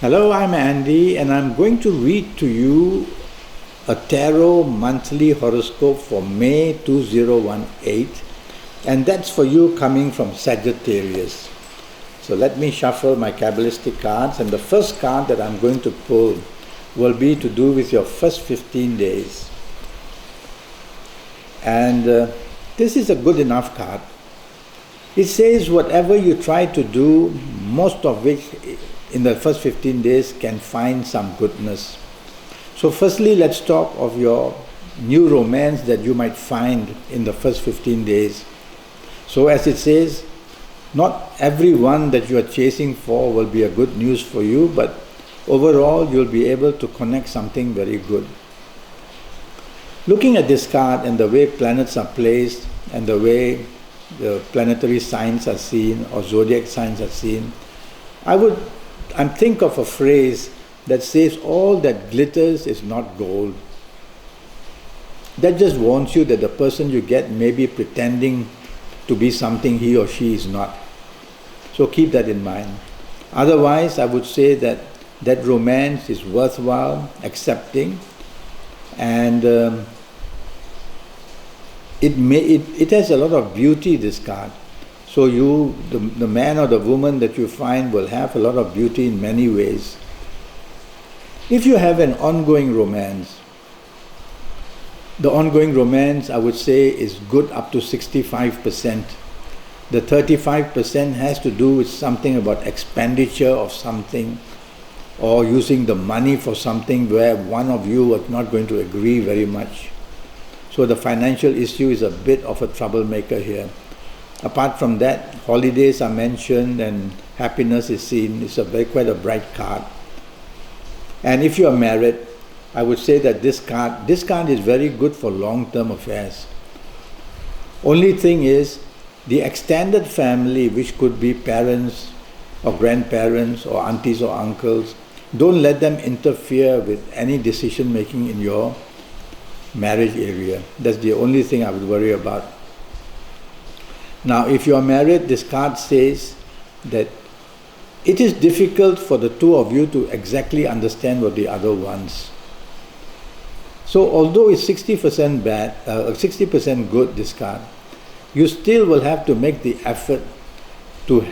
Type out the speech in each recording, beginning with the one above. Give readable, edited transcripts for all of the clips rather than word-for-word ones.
Hello, I'm Andy, and I'm going to read to you a tarot monthly horoscope for May 2018, and that's for you coming from Sagittarius. So let me shuffle my Kabbalistic cards, and the first card that I'm going to pull will be to do with your first 15 days. And this is a good enough card. It says whatever you try to do, most of which in the first 15 days can find some goodness. So firstly, let's talk of your new romance that you might find in the first 15 days. So as it says, not everyone that you are chasing for will be a good news for you, but overall you'll be able to connect something very good. Looking at this card and the way planets are placed and the way the planetary signs are seen or zodiac signs are seen, I think of a phrase that says all that glitters is not gold. That just warns you that the person you get may be pretending to be something he or she is not. So keep that in mind. Otherwise, I would say that romance is worthwhile accepting, and it has a lot of beauty, this card. So the man or the woman that you find will have a lot of beauty in many ways. If you have an ongoing romance, the ongoing romance I would say is good up to 65%. The 35% has to do with something about expenditure of something or using the money for something where one of you is not going to agree very much. So the financial issue is a bit of a troublemaker here. Apart from that, holidays are mentioned and happiness is seen. It's quite a bright card. And if you are married, I would say that this card is very good for long-term affairs. Only thing is, the extended family, which could be parents or grandparents or aunties or uncles, don't let them interfere with any decision making in your marriage area. That's the only thing I would worry about. Now, if you are married, this card says that it is difficult for the two of you to exactly understand what the other wants. So, although it's 60% bad, 60% good, this card, you still will have to make the effort to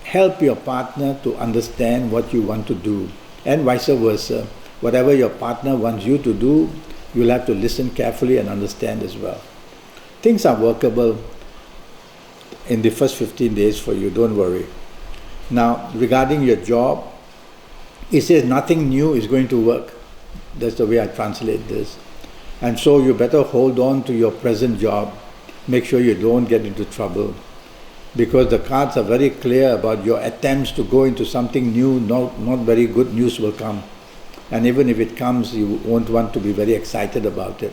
help your partner to understand what you want to do, and vice versa. Whatever your partner wants you to do, you'll have to listen carefully and understand as well. Things are workable in the first 15 days for you, don't worry. Now, regarding your job, it says nothing new is going to work. That's the way I translate this. And so you better hold on to your present job. Make sure you don't get into trouble, because the cards are very clear about your attempts to go into something new. Not very good news will come. And even if it comes, you won't want to be very excited about it.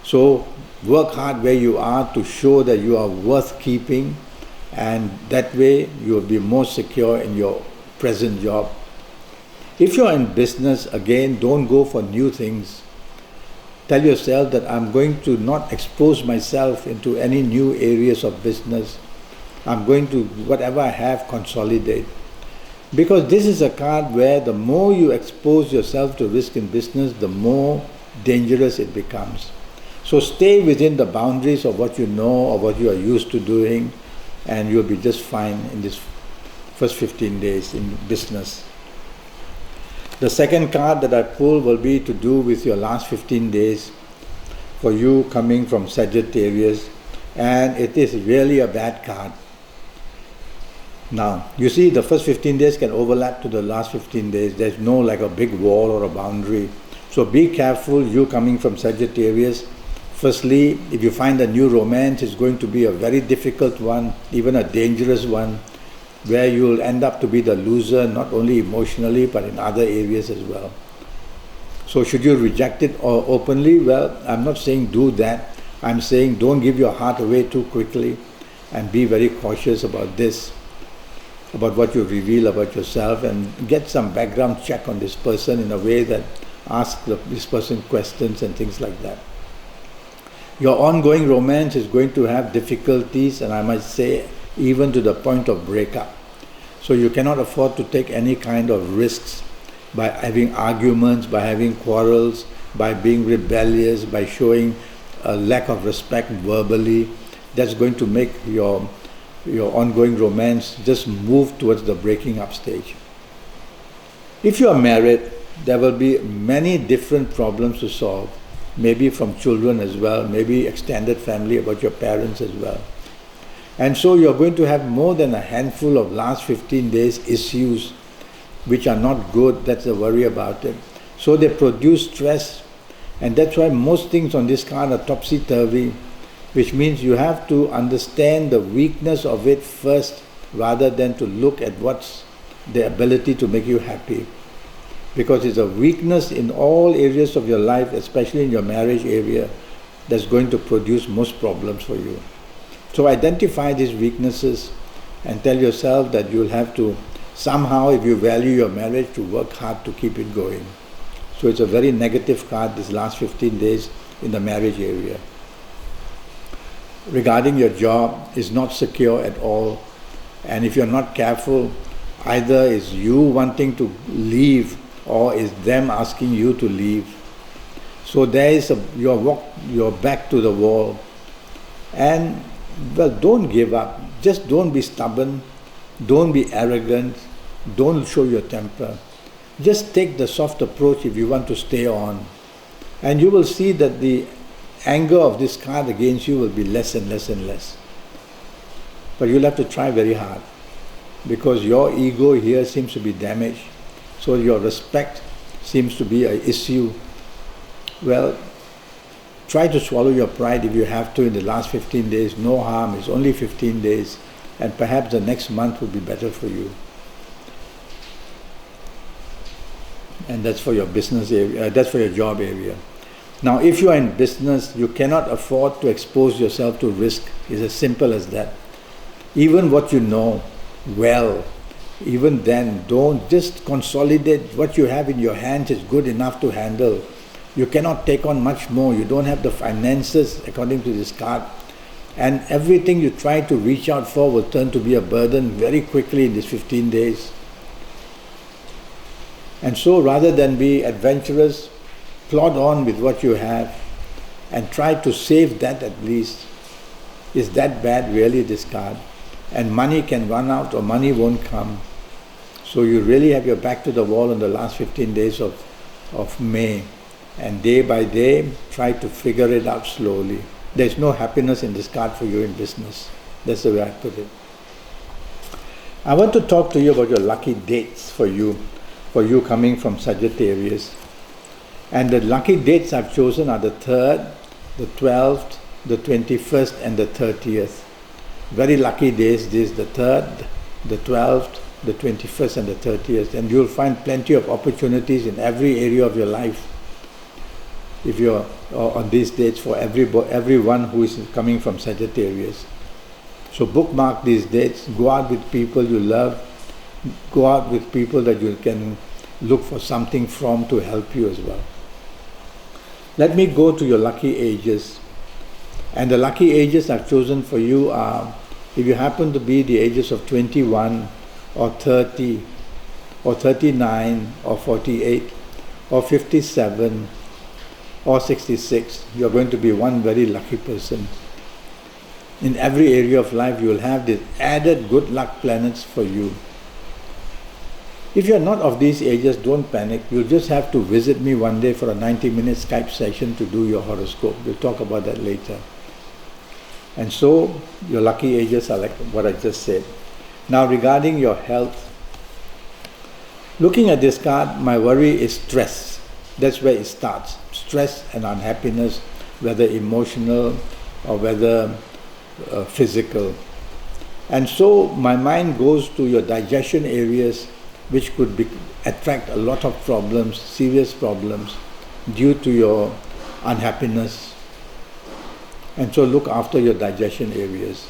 So work hard where you are to show that you are worth keeping, and that way you will be more secure in your present job. If you are in business, again, don't go for new things. Tell yourself that I'm going to not expose myself into any new areas of business. I'm going to, whatever I have, consolidate. Because this is a card where the more you expose yourself to risk in business, the more dangerous it becomes. So stay within the boundaries of what you know or what you are used to doing, and you'll be just fine in this first 15 days in business. The second card that I pull will be to do with your last 15 days for you coming from Sagittarius, and it is really a bad card. Now, you see, the first 15 days can overlap to the last 15 days. There's no like a big wall or a boundary. So be careful, you coming from Sagittarius. Firstly, if you find a new romance, it's going to be a very difficult one, even a dangerous one, where you'll end up to be the loser, not only emotionally, but in other areas as well. So should you reject it openly? Well, I'm not saying do that. I'm saying don't give your heart away too quickly, and be very cautious about this, about what you reveal about yourself, and get some background check on this person in a way that ask this person questions and things like that. Your ongoing romance is going to have difficulties, and I might say even to the point of breakup. So you cannot afford to take any kind of risks by having arguments, by having quarrels, by being rebellious, by showing a lack of respect verbally. That's going to make your ongoing romance just move towards the breaking up stage. If you are married, there will be many different problems to solve, maybe from children as well, maybe extended family, about your parents as well. And so you're going to have more than a handful of last 15 days issues which are not good. That's the worry about it. So they produce stress, and that's why most things on this card are topsy-turvy, which means you have to understand the weakness of it first rather than to look at what's the ability to make you happy. Because it's a weakness in all areas of your life, especially in your marriage area, that's going to produce most problems for you. So identify these weaknesses and tell yourself that you'll have to somehow, if you value your marriage, to work hard to keep it going. So it's a very negative card this last 15 days in the marriage area. Regarding your job, is not secure at all, and if you're not careful, either is you wanting to leave or is them asking you to leave. So there is you're back to the wall. And well, don't give up. Just don't be stubborn. Don't be arrogant. Don't show your temper. Just take the soft approach if you want to stay on. And you will see that the anger of this card against you will be less and less and less. But you'll have to try very hard, because your ego here seems to be damaged. So your respect seems to be an issue. Well, try to swallow your pride if you have to in the last 15 days. No harm, it's only 15 days. And perhaps the next month will be better for you. And that's for your business area, that's for your job area. Now, if you are in business, you cannot afford to expose yourself to risk. It's as simple as that. Even what you know well, even then, don't just consolidate. What you have in your hands is good enough to handle. You cannot take on much more. You don't have the finances, according to this card. And everything you try to reach out for will turn to be a burden very quickly in these 15 days. And so rather than be adventurous, plod on with what you have and try to save that at least. Is that bad really, this card? And money can run out or money won't come. So you really have your back to the wall in the last 15 days of May. And day by day, try to figure it out slowly. There's no happiness in this card for you in business. That's the way I put it. I want to talk to you about your lucky dates for you coming from Sagittarius. And the lucky dates I've chosen are the 3rd, the 12th, the 21st and the 30th. Very lucky days, this, the 3rd, the 12th, the 21st and the 30th. And you'll find plenty of opportunities in every area of your life if you're on these dates for everyone who is coming from Sagittarius. So bookmark these dates, go out with people you love, go out with people that you can look for something from to help you as well. Let me go to your lucky ages. And the lucky ages I've chosen for you are, if you happen to be the ages of 21 or 30 or 39 or 48 or 57 or 66, you're going to be one very lucky person. In every area of life, you will have these added good luck planets for you. If you're not of these ages, don't panic. You'll just have to visit me one day for a 90-minute Skype session to do your horoscope. We'll talk about that later. And so, your lucky ages are like what I just said. Now, regarding your health, looking at this card, my worry is stress. That's where it starts. Stress and unhappiness, whether emotional or whether physical. And so my mind goes to your digestion areas, which could attract a lot of problems, serious problems, due to your unhappiness. And so look after your digestion areas.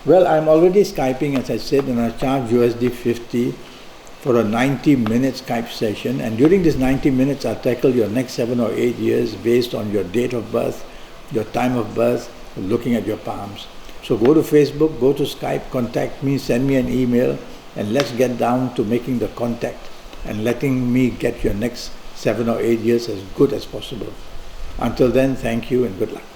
Well, I'm already Skyping, as I said, and I charge USD 50 for a 90-minute Skype session. And during this 90 minutes, I tackle your next 7 or 8 years based on your date of birth, your time of birth, looking at your palms. So go to Facebook, go to Skype, contact me, send me an email, and let's get down to making the contact and letting me get your next 7 or 8 years as good as possible. Until then, thank you and good luck.